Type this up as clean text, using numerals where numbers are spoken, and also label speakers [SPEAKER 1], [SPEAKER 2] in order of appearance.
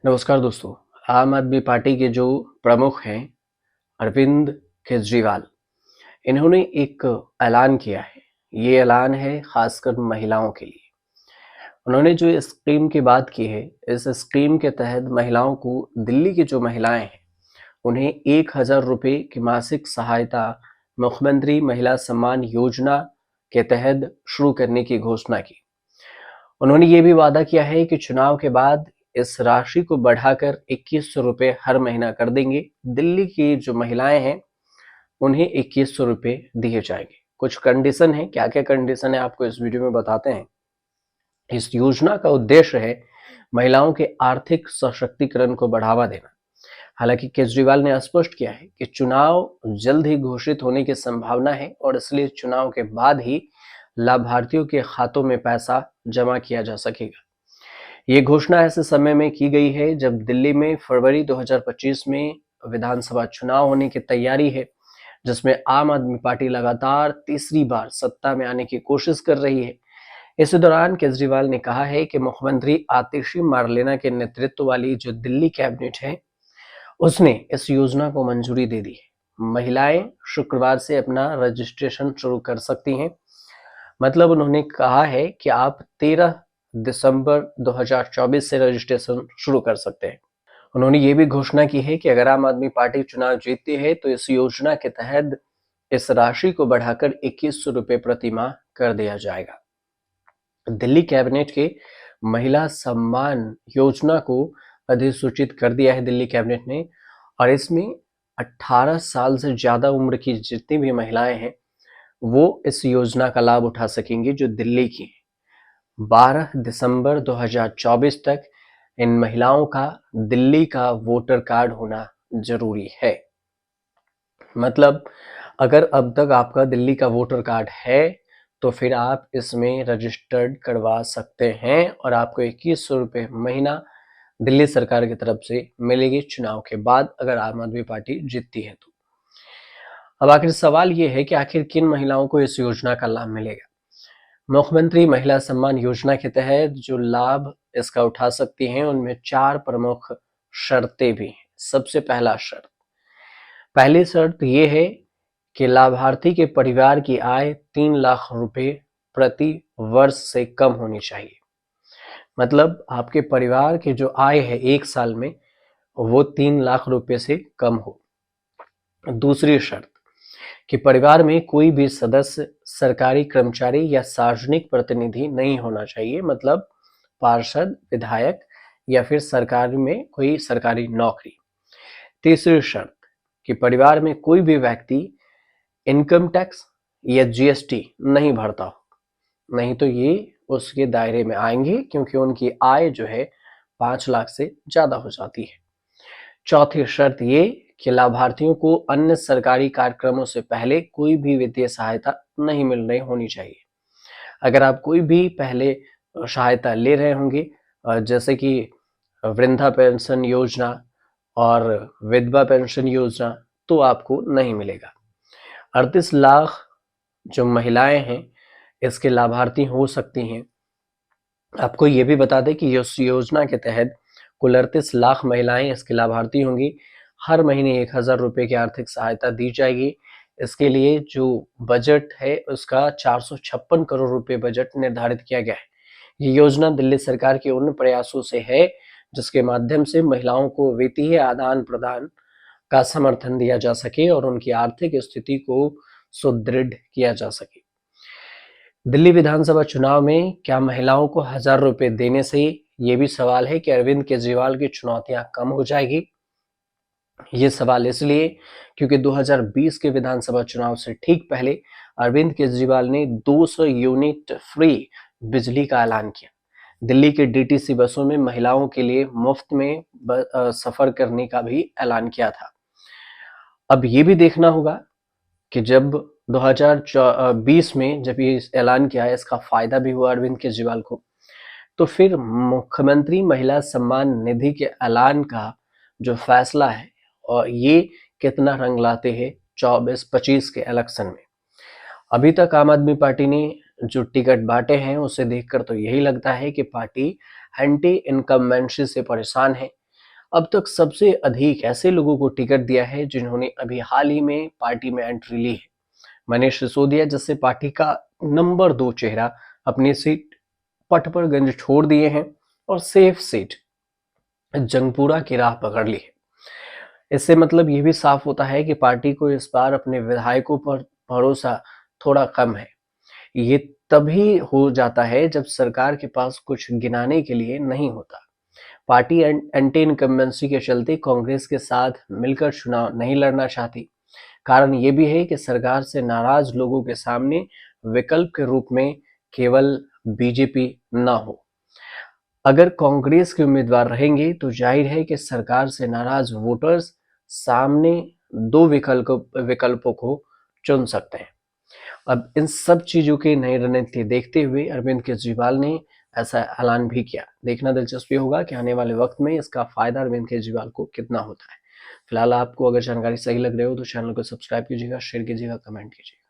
[SPEAKER 1] नमस्कार दोस्तों। आम आदमी पार्टी के जो प्रमुख हैं अरविंद केजरीवाल, इन्होंने एक ऐलान किया है। ये ऐलान है खासकर महिलाओं के लिए। उन्होंने जो स्कीम की बात की है, इस स्कीम के तहत महिलाओं को, दिल्ली की जो महिलाएं हैं, उन्हें 1,000 रुपये की मासिक सहायता मुख्यमंत्री महिला सम्मान योजना के तहत शुरू करने की घोषणा की। उन्होंने ये भी वादा किया है कि चुनाव के बाद इस राशि को बढ़ाकर 2100 रुपये हर महीना कर देंगे। दिल्ली की जो महिलाएं हैं उन्हें 2100 रुपये दिए जाएंगे। कुछ कंडीशन है, क्या क्या कंडीशन है आपको इस वीडियो में बताते हैं। इस योजना का उद्देश्य है महिलाओं के आर्थिक सशक्तिकरण को बढ़ावा देना। हालांकि केजरीवाल ने स्पष्ट किया है कि चुनाव जल्द ही घोषित होने की संभावना है और इसलिए चुनाव के बाद ही लाभार्थियों के खातों में पैसा जमा किया जा सकेगा। ये घोषणा ऐसे समय में की गई है जब दिल्ली में फरवरी 2025 में विधानसभा चुनाव होने की तैयारी है, जिसमें आम आदमी पार्टी लगातार तीसरी बार सत्ता में आने की कोशिश कर रही है। इस दौरान केजरीवाल ने कहा है कि मुख्यमंत्री आतिशी मार्लेना के नेतृत्व वाली जो दिल्ली कैबिनेट है, उसने इस योजना को मंजूरी दे दी है। महिलाएं शुक्रवार से अपना रजिस्ट्रेशन शुरू कर सकती हैं। मतलब उन्होंने कहा है कि आप 13 दिसंबर 2024 से रजिस्ट्रेशन शुरू कर सकते हैं। उन्होंने ये भी घोषणा की है कि अगर आम आदमी पार्टी चुनाव जीतती है तो इस योजना के तहत इस राशि को बढ़ाकर 2100 रुपये प्रति माह कर दिया जाएगा। दिल्ली कैबिनेट के महिला सम्मान योजना को अधिसूचित कर दिया है दिल्ली कैबिनेट ने, और इसमें 18 साल से ज्यादा उम्र की जितनी भी महिलाएं हैं वो इस योजना का लाभ उठा सकेंगी जो दिल्ली की। 12 दिसंबर 2024 तक इन महिलाओं का दिल्ली का वोटर कार्ड होना जरूरी है। मतलब अगर अब तक आपका दिल्ली का वोटर कार्ड है तो फिर आप इसमें रजिस्टर्ड करवा सकते हैं और आपको 2100 रुपये महीना दिल्ली सरकार की तरफ से मिलेगी चुनाव के बाद, अगर आम आदमी पार्टी जीतती है तो। अब आखिर सवाल ये है कि आखिर किन महिलाओं को इस योजना का लाभ मिलेगा। मुख्यमंत्री महिला सम्मान योजना के तहत जो लाभ इसका उठा सकती हैं उनमें 4 प्रमुख शर्तें भी हैं। सबसे पहली शर्त ये है कि लाभार्थी के परिवार की आय 3 लाख रुपए प्रति वर्ष से कम होनी चाहिए। मतलब आपके परिवार की जो आय है एक साल में वो 3 लाख रुपए से कम हो। दूसरी शर्त कि परिवार में कोई भी सदस्य सरकारी कर्मचारी या सार्वजनिक प्रतिनिधि नहीं होना चाहिए। मतलब पार्षद, विधायक या फिर सरकार में कोई सरकारी नौकरी। तीसरी शर्त कि परिवार में कोई भी व्यक्ति इनकम टैक्स या जीएसटी नहीं भरता हो, नहीं तो ये उसके दायरे में आएंगे क्योंकि उनकी आय जो है 5 लाख से ज्यादा हो जाती है। चौथी शर्त ये कि लाभार्थियों को अन्य सरकारी कार्यक्रमों से पहले कोई भी वित्तीय सहायता नहीं मिल रही होनी चाहिए। अगर आप कोई भी पहले सहायता ले रहे होंगे, जैसे कि वृद्धा पेंशन योजना और विधवा पेंशन योजना, तो आपको नहीं मिलेगा। 38 लाख जो महिलाएं हैं इसके लाभार्थी हो सकती हैं। आपको ये भी बता दें कि इस योजना के तहत कुल 38 लाख महिलाएं इसके लाभार्थी होंगी। हर महीने 1,000 रुपये की आर्थिक सहायता दी जाएगी। इसके लिए जो बजट है उसका 456 करोड़ रुपए बजट निर्धारित किया गया है। ये योजना दिल्ली सरकार के उन प्रयासों से है जिसके माध्यम से महिलाओं को वित्तीय आदान प्रदान का समर्थन दिया जा सके और उनकी आर्थिक स्थिति को सुदृढ़ किया जा सके। दिल्ली विधानसभा चुनाव में क्या महिलाओं को 1,000 रुपये देने से ये भी सवाल है कि अरविंद केजरीवाल की चुनौतियां कम हो जाएगी। ये सवाल इसलिए क्योंकि 2020 के विधानसभा चुनाव से ठीक पहले अरविंद केजरीवाल ने 200 यूनिट फ्री बिजली का ऐलान किया। दिल्ली के डीटीसी बसों में महिलाओं के लिए मुफ्त में सफर करने का भी ऐलान किया था। अब ये भी देखना होगा कि जब 2020 में जब ये ऐलान किया है, इसका फायदा भी हुआ अरविंद केजरीवाल को, तो फिर मुख्यमंत्री महिला सम्मान निधि के ऐलान का जो फैसला है और ये कितना रंग लाते हैं 24-25 के इलेक्शन में। अभी तक आम आदमी पार्टी ने जो टिकट बांटे हैं उसे देखकर तो यही लगता है कि पार्टी एंटी इनकम्बेंसी से परेशान है। अब तक सबसे अधिक ऐसे लोगों को टिकट दिया है जिन्होंने अभी हाल ही में पार्टी में एंट्री ली है। मनीष सिसोदिया जैसे पार्टी का नंबर 2 चेहरा अपनी सीट पटपरगंज छोड़ दिए हैं और सेफ सीट जंगपुरा की राह पकड़ ली है। इससे मतलब ये भी साफ होता है कि पार्टी को इस बार अपने विधायकों पर भरोसा थोड़ा कम है। ये तभी हो जाता है जब सरकार के पास कुछ गिनाने के लिए नहीं होता। पार्टी एंटी इनकम्बेंसी के चलते कांग्रेस के साथ मिलकर चुनाव नहीं लड़ना चाहती। कारण ये भी है कि सरकार से नाराज लोगों के सामने विकल्प के रूप में केवल बीजेपी न हो। अगर कांग्रेस के उम्मीदवार रहेंगे तो जाहिर है कि सरकार से नाराज वोटर्स सामने दो विकल्पों को चुन सकते हैं। अब इन सब चीजों की नई रणनीति देखते हुए अरविंद केजरीवाल ने ऐसा ऐलान भी किया। देखना दिलचस्पी होगा कि आने वाले वक्त में इसका फायदा अरविंद केजरीवाल को कितना होता है। फिलहाल आपको अगर जानकारी सही लग रही हो तो चैनल को सब्सक्राइब कीजिएगा, शेयर कीजिएगा, कमेंट कीजिएगा।